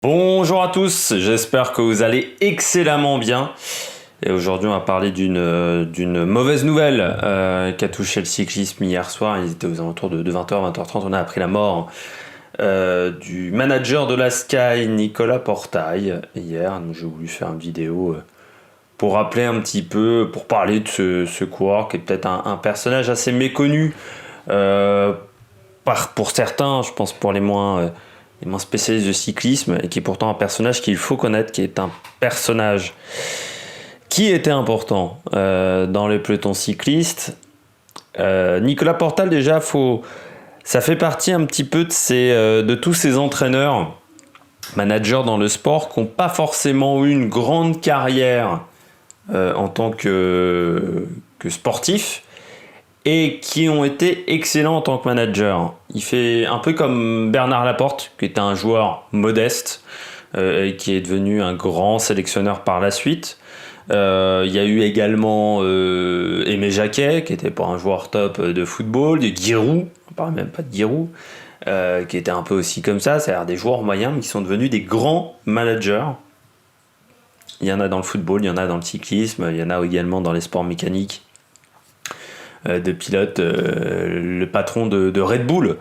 Bonjour à tous, j'espère que vous allez excellemment bien. Et aujourd'hui, on va parler d'une mauvaise nouvelle qui a touché le cyclisme hier soir. Ils étaient aux alentours de 20h, 20h30. On a appris la mort du manager de la Sky, Nicolas Portail, hier. Donc, j'ai voulu faire une vidéo pour rappeler un petit peu, pour parler de ce coureur qui est peut-être un personnage assez méconnu pour certains, je pense pour les moins spécialistes de cyclisme, et qui est pourtant un personnage qu'il faut connaître, qui est un personnage qui était important dans les pelotons cyclistes. Nicolas Portal, déjà, ça fait partie un petit peu de tous ces entraîneurs, managers dans le sport, qui n'ont pas forcément eu une grande carrière en tant que sportif, et qui ont été excellents en tant que manager. Il fait un peu comme Bernard Laporte, qui était un joueur modeste et qui est devenu un grand sélectionneur par la suite. Il y a eu également Aimé Jacquet, qui était pas un joueur top de football, de Giroud, on parle même pas de Giroud, qui était un peu aussi comme ça, c'est-à-dire des joueurs moyens, mais qui sont devenus des grands managers. Il y en a dans le football, il y en a dans le cyclisme, il y en a également dans les sports mécaniques, de pilote, le patron de Red Bull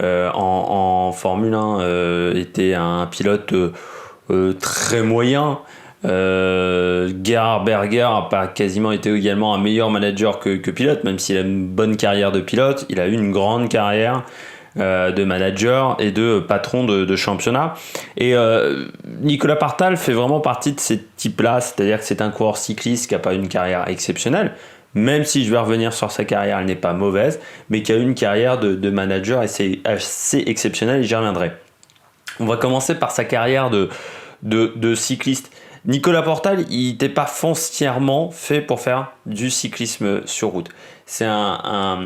en Formule 1 était un pilote très moyen. Gerhard Berger a pas quasiment été également un meilleur manager que pilote, même s'il a une bonne carrière de pilote, il a eu une grande carrière de manager et de patron de championnat. Et Nicolas Portal fait vraiment partie de ces types-là, c'est-à-dire que c'est un coureur cycliste qui n'a pas une carrière exceptionnelle, même si je vais revenir sur sa carrière, elle n'est pas mauvaise, mais qui a eu une carrière de manager assez exceptionnelle, et j'y reviendrai. On va commencer par sa carrière de cycliste. Nicolas Portal, il n'était pas foncièrement fait pour faire du cyclisme sur route. C'est un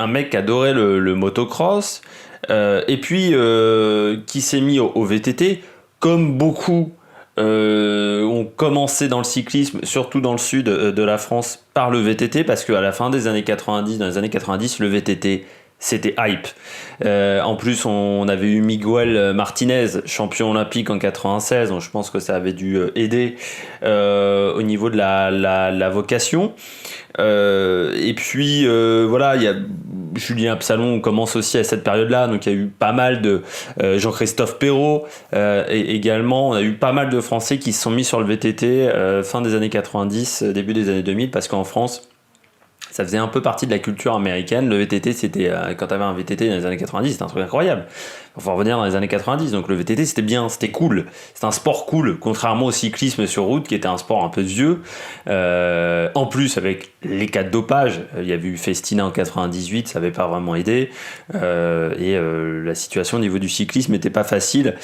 mec qui adorait le motocross, et puis qui s'est mis au VTT, comme beaucoup ont commencé dans le cyclisme, surtout dans le sud de la France, par le VTT, parce qu'à la fin des années 90, dans les années 90, le VTT, c'était hype. En plus, on avait eu Miguel Martinez, champion olympique en 96, donc je pense que ça avait dû aider au niveau de la vocation. Et puis voilà, il y a Julien Absalon commence aussi à cette période-là, donc il y a eu pas mal de Jean-Christophe Perrault, et également on a eu pas mal de Français qui se sont mis sur le VTT fin des années 90, début des années 2000, parce qu'en France ça faisait un peu partie de la culture américaine. Le VTT, c'était quand tu avais un VTT dans les années 90, c'était un truc incroyable. Il faut revenir dans les années 90, donc le VTT c'était bien, c'était cool, c'était un sport cool, contrairement au cyclisme sur route qui était un sport un peu vieux. En plus, avec les cas de dopage, il y avait eu Festina en 98, ça n'avait pas vraiment aidé, et la situation au niveau du cyclisme n'était pas facile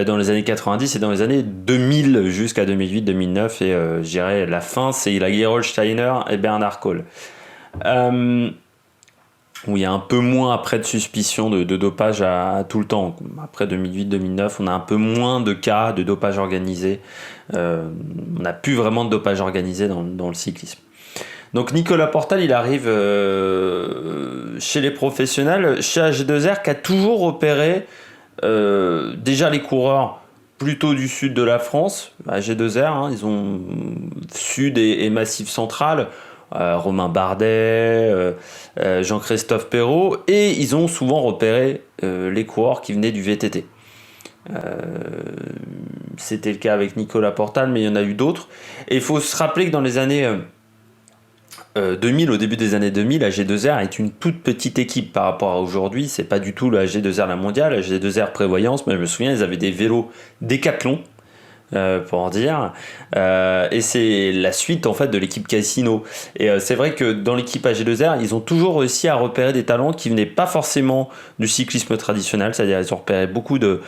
dans les années 90 et dans les années 2000 jusqu'à 2008-2009, et je dirais la fin, c'est Gerolsteiner Steiner et Bernard Kohl. Où il y a un peu moins après de suspicion de dopage à tout le temps. Après 2008-2009, on a un peu moins de cas de dopage organisé. On n'a plus vraiment de dopage organisé dans le cyclisme. Donc Nicolas Portal, il arrive chez les professionnels, chez AG2R, qui a repéré déjà les coureurs plutôt du sud de la France. AG2R, ils ont sud et Massif Central. Romain Bardet, Jean-Christophe Perrault, et ils ont souvent repéré les coureurs qui venaient du VTT. C'était le cas avec Nicolas Portal, mais il y en a eu d'autres. Et il faut se rappeler que dans les années 2000, au début des années 2000, la G2R est une toute petite équipe par rapport à aujourd'hui. C'est pas du tout la G2R la mondiale, la G2R prévoyance. Mais je me souviens, ils avaient des vélos Décathlon, pour en dire, et c'est la suite en fait de l'équipe Casino. Et c'est vrai que dans l'équipe AG2R, ils ont toujours réussi à repérer des talents qui venaient pas forcément du cyclisme traditionnel, c'est-à-dire ils ont repéré beaucoup de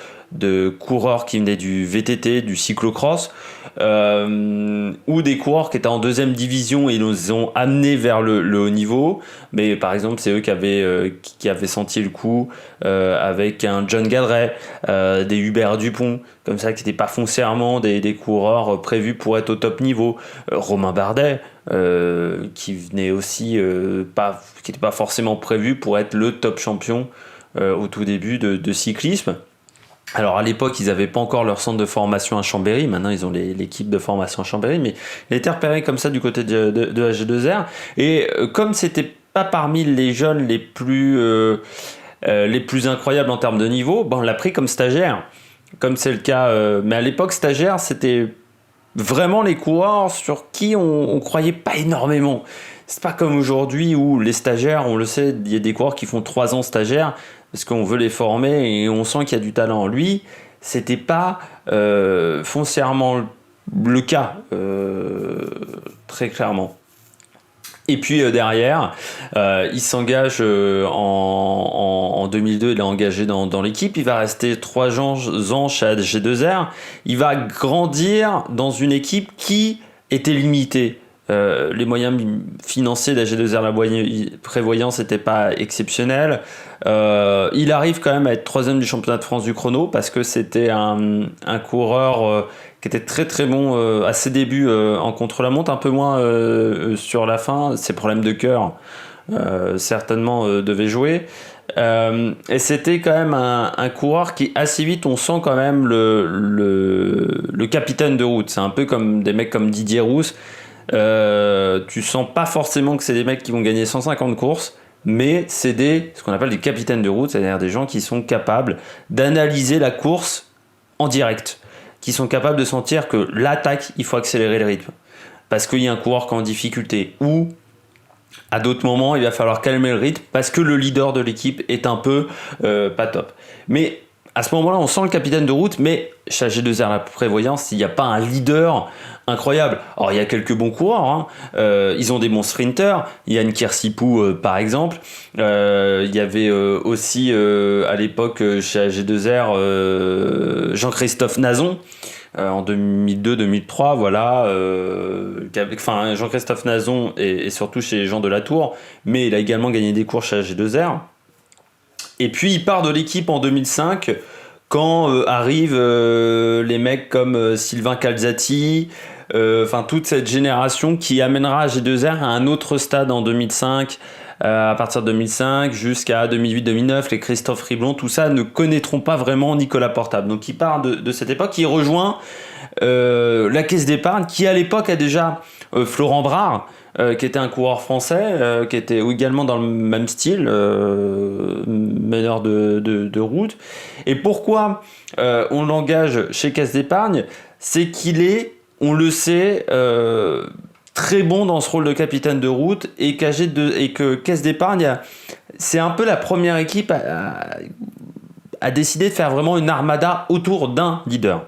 coureurs qui venaient du VTT, du cyclocross, ou des coureurs qui étaient en deuxième division et ils les ont amenés vers le haut niveau. Mais par exemple, c'est eux qui avaient senti le coup avec un John Gadret, des Hubert Dupont, comme ça, qui n'étaient pas foncièrement des coureurs prévus pour être au top niveau. Romain Bardet, qui venait aussi qui n'était pas forcément prévu pour être le top champion au tout début de cyclisme. Alors à l'époque, ils n'avaient pas encore leur centre de formation à Chambéry. Maintenant, ils ont l'équipe de formation à Chambéry, mais il a été repéré comme ça du côté de AG2R. Et comme c'était pas parmi les jeunes les plus incroyables en termes de niveau, on l'a pris comme stagiaire, comme c'est le cas. Mais à l'époque, stagiaire, c'était vraiment les coureurs sur qui on croyait pas énormément. C'est pas comme aujourd'hui où les stagiaires, on le sait, il y a des coureurs qui font 3 ans stagiaires parce qu'on veut les former et on sent qu'il y a du talent. Lui, c'était pas foncièrement le cas, très clairement. Et puis derrière, il s'engage en 2002, il est engagé dans l'équipe, il va rester 3 ans chez AG2R, il va grandir dans une équipe qui était limitée. Les moyens financiers d'AG2R La Prévoyance n'étaient pas exceptionnels. Il arrive quand même à être 3e du championnat de France du chrono parce que c'était un coureur qui était très très bon à ses débuts en contre-la-montre, un peu moins sur la fin. Ses problèmes de cœur certainement devaient jouer. Et c'était quand même un coureur qui assez vite on sent quand même le capitaine de route. C'est un peu comme des mecs comme Didier Rousse. Tu sens pas forcément que c'est des mecs qui vont gagner 150 courses, mais c'est ce qu'on appelle des capitaines de route, c'est-à-dire des gens qui sont capables d'analyser la course en direct, qui sont capables de sentir que l'attaque, il faut accélérer le rythme parce qu'il y a un coureur qui est en difficulté, ou à d'autres moments il va falloir calmer le rythme parce que le leader de l'équipe est un peu pas top. Mais à ce moment-là, on sent le capitaine de route, mais chez AG2R La Prévoyance, il n'y a pas un leader incroyable. Alors, il y a quelques bons coureurs, hein. Ils ont des bons sprinters. Yann Kirsipou, par exemple. Il y avait aussi, à l'époque, chez AG2R, Jean-Christophe Nazon, en 2002-2003, voilà. Jean-Christophe Nazon est surtout chez les gens de la Tour, mais il a également gagné des courses chez AG2R. Et puis il part de l'équipe en 2005 quand arrivent les mecs comme Sylvain Calzati, toute cette génération qui amènera AG2R à un autre stade en 2005. À partir de 2005 jusqu'à 2008-2009, les Christophe Riblon, tout ça ne connaîtront pas vraiment Nicolas Portable. Donc il part de cette époque, il rejoint la Caisse d'épargne qui à l'époque a déjà Florent Brard, qui était un coureur français, qui était également dans le même style, meneur de route. Et pourquoi on l'engage chez Caisse d'épargne ? C'est qu'il est, on le sait, très bon dans ce rôle de capitaine de route et que Caisse d'épargne, c'est un peu la première équipe à décider de faire vraiment une armada autour d'un leader.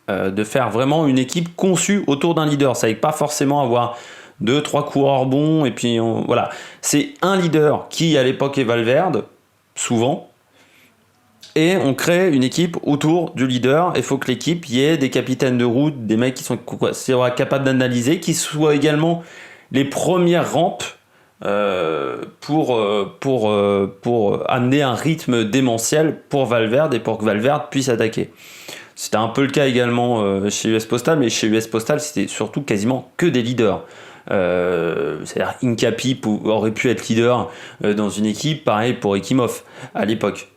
De faire vraiment une équipe conçue autour d'un leader. Ça ne veut pas forcément avoir 2-3 coureurs bons et puis voilà. C'est un leader qui à l'époque est Valverde, souvent, et on crée une équipe autour du leader. Il faut que l'équipe y ait des capitaines de route, des mecs qui sont capables d'analyser, qui soient également les premières rampes pour amener un rythme démentiel pour Valverde et pour que Valverde puisse attaquer. C'était un peu le cas également chez US Postal, mais chez US Postal, c'était surtout quasiment que des leaders. C'est-à-dire Incapi aurait pu être leader dans une équipe, pareil pour Ekimov à l'époque.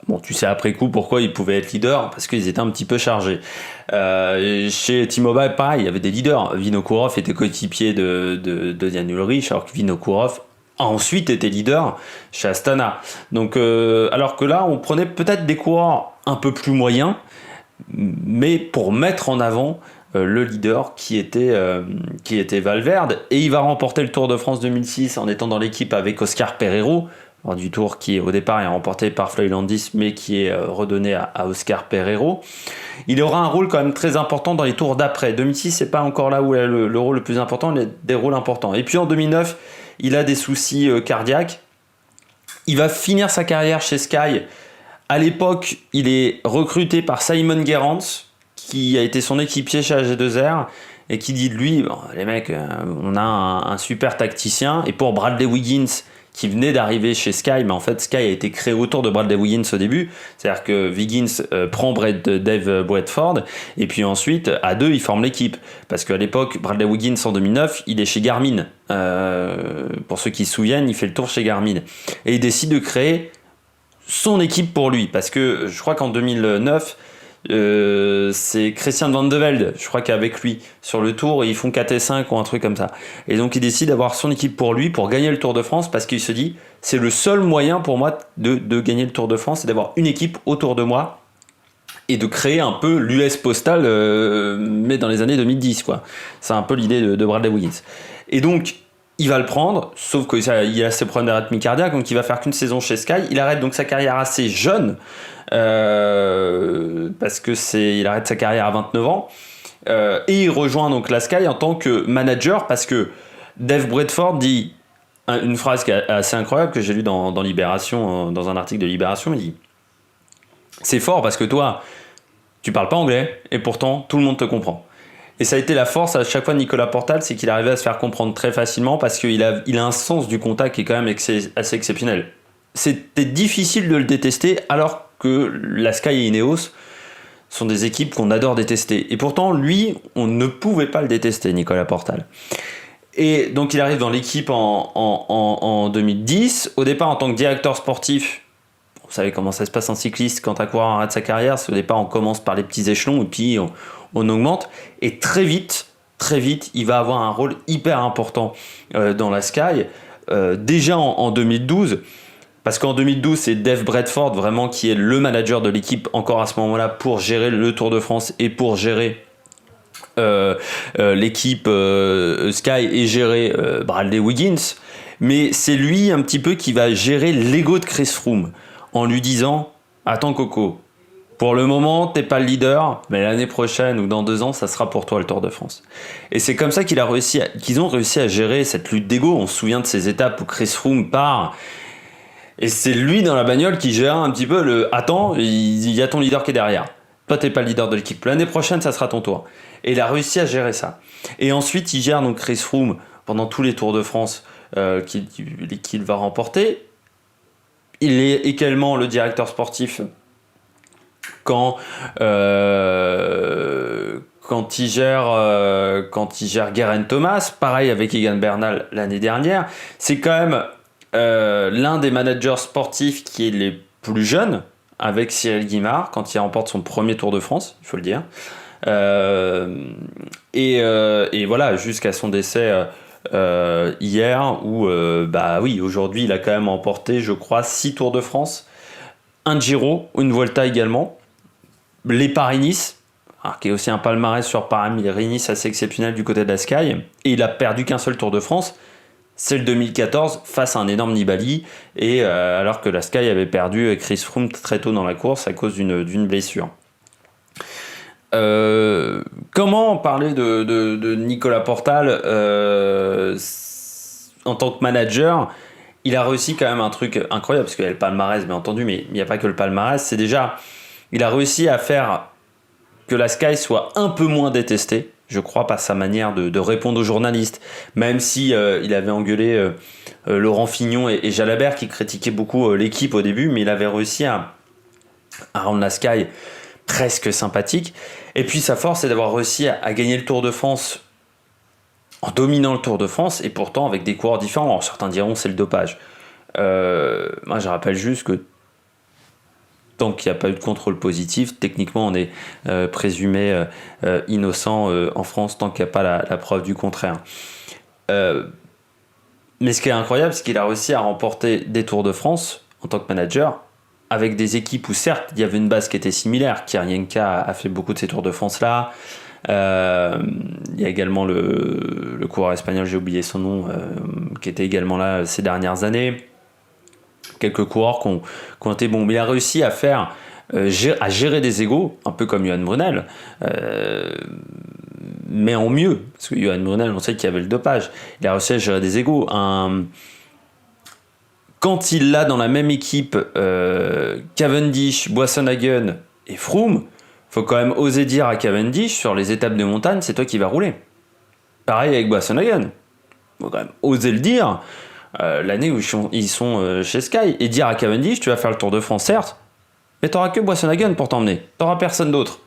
Bon, tu sais après coup pourquoi ils pouvaient être leaders, parce qu'ils étaient un petit peu chargés. Chez T-Mobile, pareil, il y avait des leaders. Vinokourov était coéquipier de Jan Ullrich, alors que Vinokourov a ensuite été leader chez Astana. Donc, alors que là, on prenait peut-être des coureurs un peu plus moyens, mais pour mettre en avant le leader qui était Valverde. Et il va remporter le Tour de France 2006 en étant dans l'équipe avec Oscar Pereiro, du Tour qui au départ est remporté par Floyd Landis mais qui est redonné à Oscar Pereiro. Il aura un rôle quand même très important dans les tours d'après. 2006 c'est pas encore là où il a le rôle le plus important, il a des rôles importants. Et puis en 2009 il a des soucis cardiaques. Il va finir sa carrière chez Sky. À l'époque il est recruté par Simon Gerrans qui a été son équipier chez AG2R et qui dit de lui, bon, les mecs, on a un super tacticien. Et pour Bradley Wiggins qui venait d'arriver chez Sky, mais en fait Sky a été créé autour de Bradley Wiggins au début, c'est-à-dire que Wiggins prend Dave Bradford, et puis ensuite à deux ils forment l'équipe, parce qu'à l'époque Bradley Wiggins en 2009 il est chez Garmin, pour ceux qui se souviennent il fait le tour chez Garmin, et il décide de créer son équipe pour lui. Parce que je crois qu'en 2009, c'est Christian Van de Velde, je crois qu'avec lui sur le Tour, ils font 4 et 5 ou un truc comme ça. Et donc il décide d'avoir son équipe pour lui, pour gagner le Tour de France, parce qu'il se dit, c'est le seul moyen pour moi de gagner le Tour de France, c'est d'avoir une équipe autour de moi et de créer un peu l'US Postal, mais dans les années 2010, quoi. C'est un peu l'idée de Bradley Wiggins. Et donc, il va le prendre, sauf qu'il a ses problèmes d'arythmie cardiaque, donc il va faire qu'une saison chez Sky. Il arrête donc sa carrière assez jeune, parce que il arrête sa carrière à 29 ans, et il rejoint donc la Sky en tant que manager, parce que Dave Bradford dit une phrase qui est assez incroyable, que j'ai lue dans Libération, dans un article de Libération. Il dit: c'est fort parce que toi, tu parles pas anglais, et pourtant tout le monde te comprend. Et ça a été la force à chaque fois de Nicolas Portal, c'est qu'il arrivait à se faire comprendre très facilement, parce qu'il a un sens du contact qui est quand même assez exceptionnel. C'était difficile de le détester, alors que la Sky et Ineos sont des équipes qu'on adore détester. Et pourtant, lui, on ne pouvait pas le détester, Nicolas Portal. Et donc il arrive dans l'équipe en 2010, au départ en tant que directeur sportif. Vous savez comment ça se passe en cycliste quand un coureur arrête sa carrière. Au départ, on commence par les petits échelons et puis on augmente. Et très vite, il va avoir un rôle hyper important dans la Sky. Déjà en 2012, parce qu'en 2012, c'est Dave Bradford vraiment qui est le manager de l'équipe encore à ce moment-là pour gérer le Tour de France et pour gérer l'équipe Sky et gérer Bradley Wiggins. Mais c'est lui un petit peu qui va gérer l'ego de Chris Froome, en lui disant: attends Coco, pour le moment t'es pas le leader, mais l'année prochaine ou dans 2 ans ça sera pour toi le Tour de France. Et c'est comme ça qu'ils ont réussi à gérer cette lutte d'ego. On se souvient de ces étapes où Chris Froome part et c'est lui dans la bagnole qui gère un petit peu le: attends, il y a ton leader qui est derrière, toi t'es pas le leader de l'équipe, l'année prochaine ça sera ton tour. Et il a réussi à gérer ça. Et ensuite il gère donc Chris Froome pendant tous les Tours de France qu'il va remporter. Il est également le directeur sportif quand il gère Geraint Thomas, pareil avec Egan Bernal l'année dernière. C'est quand même l'un des managers sportifs qui est les plus jeunes, avec Cyril Guimard quand il remporte son premier Tour de France, il faut le dire. Et voilà, jusqu'à son décès hier, où oui, aujourd'hui il a quand même remporté, je crois, 6 Tours de France, un Giro, une Vuelta également, les Paris-Nice, qui est aussi un palmarès sur Paris-Nice assez exceptionnel du côté de la Sky, et il a perdu qu'un seul Tour de France, c'est le 2014 face à un énorme Nibali, et alors que la Sky avait perdu Chris Froome très tôt dans la course à cause d'une blessure. Comment parler de Nicolas Portal en tant que manager? Il a réussi quand même un truc incroyable, parce qu'il y a le palmarès bien entendu, mais il n'y a pas que le palmarès. C'est déjà, il a réussi à faire que la Sky soit un peu moins détestée, je crois, par sa manière de répondre aux journalistes, même si il avait engueulé Laurent Fignon et Jalabert qui critiquaient beaucoup l'équipe au début, mais il avait réussi à rendre la Sky presque sympathique. Et puis sa force, c'est d'avoir réussi à gagner le Tour de France en dominant le Tour de France, et pourtant avec des coureurs différents. Alors, certains diront c'est le dopage. Moi je rappelle juste que tant qu'il n'y a pas eu de contrôle positif, techniquement on est présumé innocent en France, tant qu'il n'y a pas la preuve du contraire. Mais ce qui est incroyable, c'est qu'il a réussi à remporter des Tours de France en tant que manager, avec des équipes où certes il y avait une base qui était similaire. Kirienka a fait beaucoup de ces Tours de France là. Il y a également le coureur espagnol, j'ai oublié son nom, qui était également là ces dernières années. Quelques coureurs qui ont été bons, mais il a réussi à gérer des égos, un peu comme Johan Brunel, mais en mieux, parce que Johan Brunel, on sait qu'il y avait le dopage. Il a réussi à gérer des égos. Quand il l'a dans la même équipe, Cavendish, Boasson-Hagen et Froome, faut quand même oser dire à Cavendish, sur les étapes de montagne, c'est toi qui vas rouler. Pareil avec Boasson-Hagen. Faut quand même oser le dire, l'année où ils sont chez Sky, et dire à Cavendish, tu vas faire le Tour de France, certes, mais t'auras que Boasson-Hagen pour t'emmener. T'auras personne d'autre.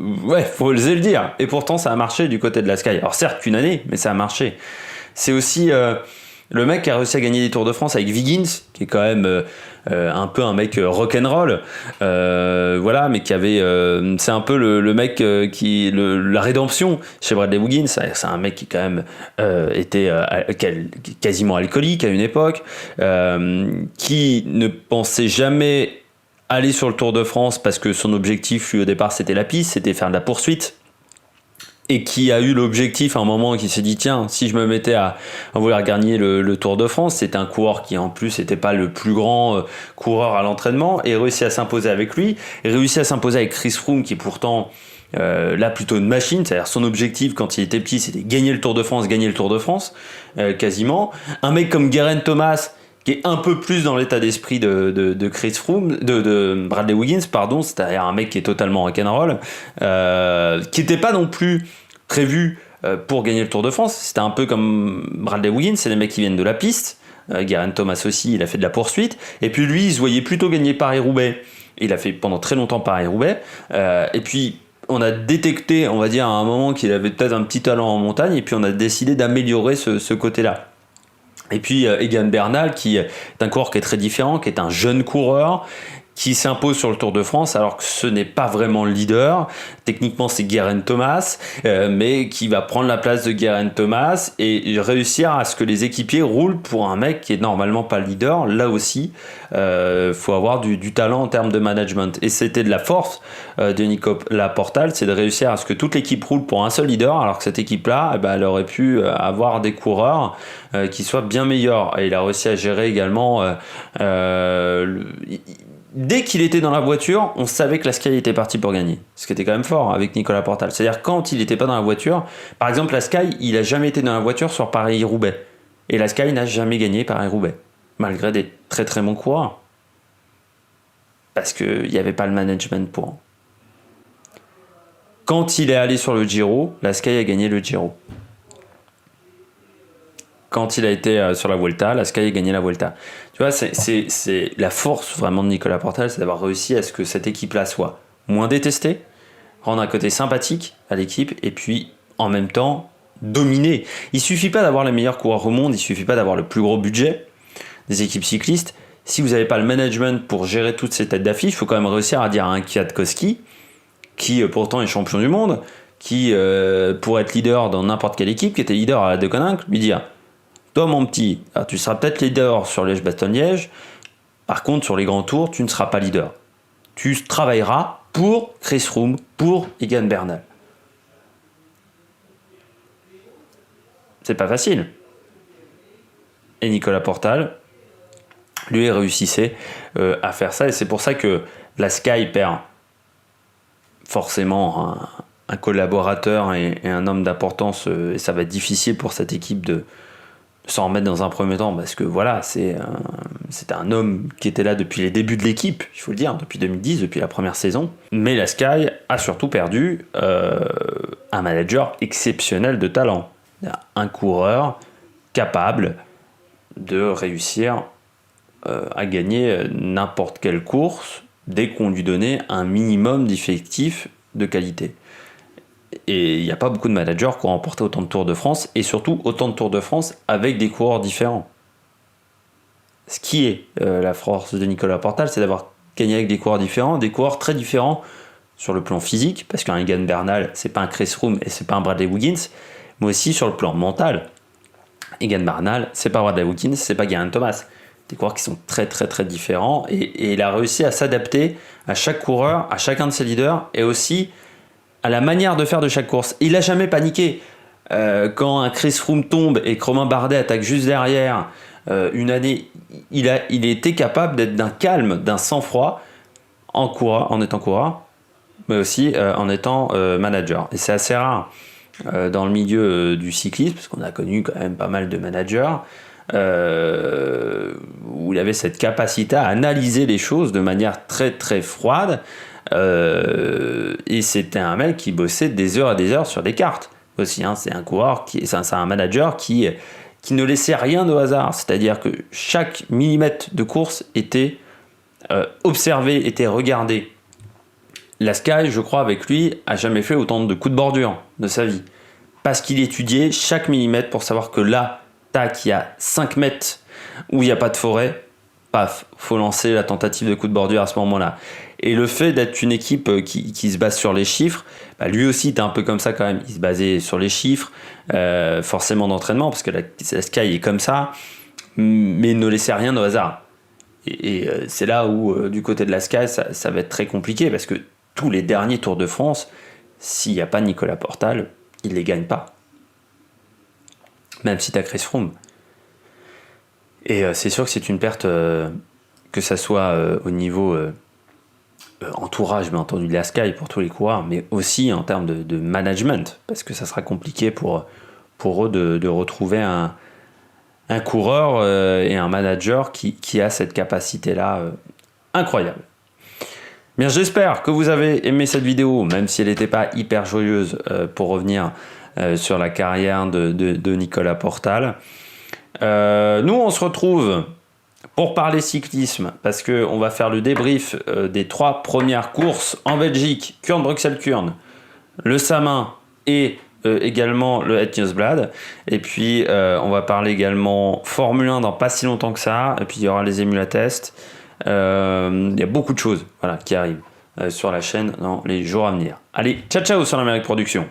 Ouais, faut oser le dire. Et pourtant, ça a marché du côté de la Sky. Alors certes, qu'une année, mais ça a marché. C'est aussi Le mec qui a réussi à gagner des Tours de France avec Wiggins, qui est quand même un peu un mec rock'n'roll, voilà, mais qui avait, c'est un peu le mec la rédemption chez Bradley Wiggins. C'est un mec qui quand même était quasiment alcoolique à une époque, qui ne pensait jamais aller sur le Tour de France parce que son objectif lui au départ c'était la piste, c'était faire de la poursuite. Et qui a eu l'objectif à un moment qui s'est dit tiens, si je me mettais à vouloir gagner le Tour de France, c'était un coureur qui en plus n'était pas le plus grand coureur à l'entraînement, et réussit à s'imposer avec lui, et réussit à s'imposer avec Chris Froome qui est pourtant là plutôt une machine, c'est-à-dire son objectif quand il était petit c'était gagner le Tour de France, quasiment. Un mec comme Geraint Thomas qui est un peu plus dans l'état d'esprit de Chris Froome, de Bradley Wiggins, pardon, c'est-à-dire un mec qui est totalement rock'n'roll, qui n'était pas non plus prévu pour gagner le Tour de France. C'était un peu comme Bradley Wiggins, c'est des mecs qui viennent de la piste. Geraint Thomas aussi, il a fait de la poursuite. Et puis lui, il se voyait plutôt gagner Paris-Roubaix. Il a fait pendant très longtemps Paris-Roubaix. Et puis, on a détecté, on va dire, à un moment qu'il avait peut-être un petit talent en montagne, et puis on a décidé d'améliorer ce côté-là. Et puis Egan Bernal, qui est un coureur qui est très différent, qui est un jeune coureur, qui s'impose sur le Tour de France alors que ce n'est pas vraiment le leader. Techniquement, c'est Geraint Thomas, mais qui va prendre la place de Geraint Thomas et réussir à ce que les équipiers roulent pour un mec qui est normalement pas le leader. Là aussi, faut avoir du talent en termes de management. Et c'était de la force de Nico Laportal, c'est de réussir à ce que toute l'équipe roule pour un seul leader, alors que cette équipe-là, elle aurait pu avoir des coureurs qui soient bien meilleurs. Et il a réussi à gérer également... Dès qu'il était dans la voiture, on savait que la Sky était partie pour gagner. Ce qui était quand même fort avec Nicolas Portal. C'est-à-dire quand il n'était pas dans la voiture, par exemple la Sky, il n'a jamais été dans la voiture sur Paris-Roubaix. Et la Sky n'a jamais gagné Paris-Roubaix. Malgré des très très bons coureurs. Parce qu'il n'y avait pas le management pour. Quand il est allé sur le Giro, la Sky a gagné le Giro. Quand il a été sur la Vuelta, la Sky a gagné la Vuelta. Tu vois, c'est la force vraiment de Nicolas Portal, c'est d'avoir réussi à ce que cette équipe-là soit moins détestée, rendre un côté sympathique à l'équipe, et puis en même temps dominer. Il suffit pas d'avoir les meilleurs coureurs au monde, il suffit pas d'avoir le plus gros budget des équipes cyclistes. Si vous n'avez pas le management pour gérer toutes ces têtes d'affiche, il faut quand même réussir à dire à un Kwiatkowski, qui pourtant est champion du monde, qui pourrait être leader dans n'importe quelle équipe, qui était leader à la Deceuninck, lui dire toi, mon petit, alors tu seras peut-être leader sur Liège-Bastogne-Liège. Par contre, sur les grands tours, tu ne seras pas leader. Tu travailleras pour Chris Froome, pour Egan Bernal. C'est pas facile. Et Nicolas Portal, lui, réussissait à faire ça. Et c'est pour ça que la Sky perd forcément un collaborateur et un homme d'importance. Et ça va être difficile pour cette équipe de s'en remettre dans un premier temps, parce que voilà, c'était un homme qui était là depuis les débuts de l'équipe, il faut le dire, depuis 2010, depuis la première saison. Mais la Sky a surtout perdu un manager exceptionnel de talent. Un coureur capable de réussir à gagner n'importe quelle course dès qu'on lui donnait un minimum d'effectifs de qualité. Et il n'y a pas beaucoup de managers qui ont remporté autant de Tours de France, et surtout autant de Tours de France avec des coureurs différents. Ce qui est la force de Nicolas Portal, c'est d'avoir gagné avec des coureurs différents, des coureurs très différents sur le plan physique, parce qu'un Egan Bernal, c'est pas un Chris Froome et c'est pas un Bradley Wiggins, mais aussi sur le plan mental. Egan Bernal, c'est pas Bradley Wiggins, c'est pas Geraint Thomas. Des coureurs qui sont très très très différents, et il a réussi à s'adapter à chaque coureur, à chacun de ses leaders, et aussi à la manière de faire de chaque course. Il n'a jamais paniqué. Quand un Chris Froome tombe et que Romain Bardet attaque juste derrière, une année, il était capable d'être d'un calme, d'un sang-froid en étant coureur, mais aussi en étant manager. Et c'est assez rare dans le milieu du cyclisme, parce qu'on a connu quand même pas mal de managers, où il avait cette capacité à analyser les choses de manière très très froide. Et c'était un mec qui bossait des heures et des heures sur des cartes aussi, hein. C'est un coureur c'est un manager qui ne laissait rien au hasard, c'est-à-dire que chaque millimètre de course était observé, était regardé. La Sky, je crois, avec lui, a jamais fait autant de coups de bordure de sa vie, parce qu'il étudiait chaque millimètre pour savoir que là, tac, il y a 5 mètres où il n'y a pas de forêt, paf, faut lancer la tentative de coup de bordure à ce moment-là. Et le fait d'être une équipe qui se base sur les chiffres, bah lui aussi était un peu comme ça quand même. Il se basait sur les chiffres, forcément d'entraînement, parce que la Sky est comme ça, mais il ne laissait rien au hasard. Et c'est là où, du côté de la Sky, ça va être très compliqué, parce que tous les derniers Tours de France, s'il n'y a pas Nicolas Portal, il ne les gagne pas. Même si tu as Chris Froome. Et c'est sûr que c'est une perte, que ça soit au niveau entourage, bien entendu, de la Sky pour tous les coureurs, mais aussi en termes de management, parce que ça sera compliqué pour eux de retrouver un coureur et un manager qui a cette capacité-là incroyable. Bien, j'espère que vous avez aimé cette vidéo, même si elle n'était pas hyper joyeuse, pour revenir sur la carrière de Nicolas Portal. Nous, on se retrouve pour parler cyclisme, parce qu'on va faire le débrief des 3 premières courses en Belgique, Kuurne-Bruxelles-Kuurne, le Samin et également le Het Nieuwsblad. Et puis, on va parler également Formule 1 dans pas si longtemps que ça. Et puis, il y aura les émulatests. Il y a beaucoup de choses qui arrivent sur la chaîne dans les jours à venir. Allez, ciao ciao sur l'Amérique Production.